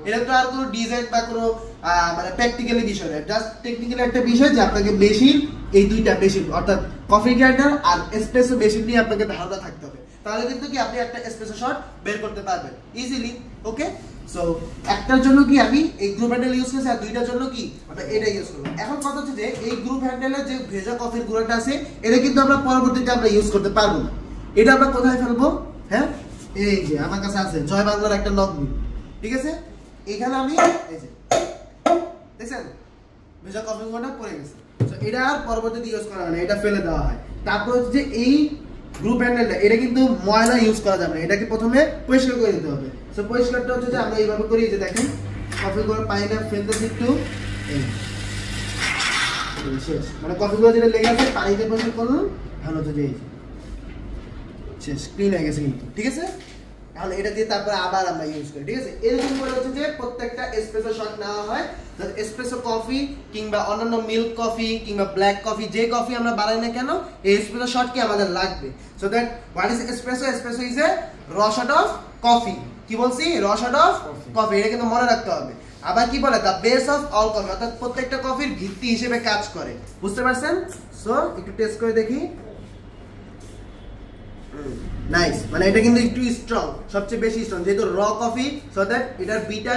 এটা তো আর কোনো ডিজাইন বা কোনো মানে প্র্যাকটিক্যালি বিষয় না, জাস্ট টেকনিক্যাল একটা বিষয় যে আপনাকে মেশিন, এই দুইটা মেশিন অর্থাৎ কফি গ্রাইন্ডার আর এসপ্রেসো মেশিন নিয়ে আপনাকে ধারণা থাকতে হবে, তাহলে কিন্তু কি আপনি একটা এসপ্রেসো শট বের করতে পারবেন ইজিলি। ওকে, সো একটার জন্য কি আমি এই গ্রুপ হ্যান্ডেল ইউজ করছি, আর দুইটার জন্য কি আমরা এটা ইউজ করব। এখন কথা হচ্ছে যে এই গ্রুপ হ্যান্ডেলের যে ভেজা কফির গুঁড়োটা আছে এটা কিন্তু আমরা পরবর্তীতে আমরা ইউজ করতে পারবো না। এটা আমরা কোথায় ফেলবো? হ্যাঁ, এই যে আমার কাছে আছে জয় বাংলার একটা লগবুক, ঠিক আছে, এখানে আমি এই যে দেখছেন ভেজা কফি গুঁড়োটা পড়ে গেছে, তো এটা আর পরবর্তীতে ইউজ করা হয় না, এটা ফেলে দেওয়া হয়। তারপর হচ্ছে যে এই গ্রুপ হ্যান্ডেলটা এটা কিন্তু ময়লা ইউজ করা যাবে না, এটাকে প্রথমে পরিষ্কার করে দিতে হবে। সো পরিষ্কারটা হচ্ছে যে আমরা এইভাবে করি, যে দেখেন কফি গুঁড়ো পানিটা ফেলতেছি একটু, শেষ, মানে কফি গুঁড়ো যেটা লেগে আছে পানিতে পরিষ্কার করলাম, ভালো হচ্ছে যে শেষ, ক্লিন হয়ে গেছে কিন্তু, ঠিক আছে। তাহলে এটা দিয়ে তারপরে আবার আমরা ইউজ করি, ঠিক আছে। এরকম করে হচ্ছে যে প্রত্যেকটা এসপ্রেসো শট নেওয়া হয়, এসপ্রেসো কফি কিংবা অন্যান্য মিল্ক কফি কিংবা ব্ল্যাক কফি, যে কফি আমরা বানাই না কেন এই এসপ্রেসো শট কি আমাদের লাগবে। So that what is espresso? Espresso is a র শট অফ কফি। কি বলছি? র শট অফ কফি, এটা কিন্তু মনে রাখতে হবে। আবার কি বলে? The base of all coffee, অর্থাৎ প্রত্যেকটা কফির ভিত্তি হিসেবে কাজ করে, বুঝতে পারছেন? সো একটু টেস্ট করে দেখি। নাইস, মানে এটা কিন্তু একটু স্ট্রং, সবচেয়ে বেশি স্ট্রং যেহেতু র কফি, সো দ্যাট এটার বিটা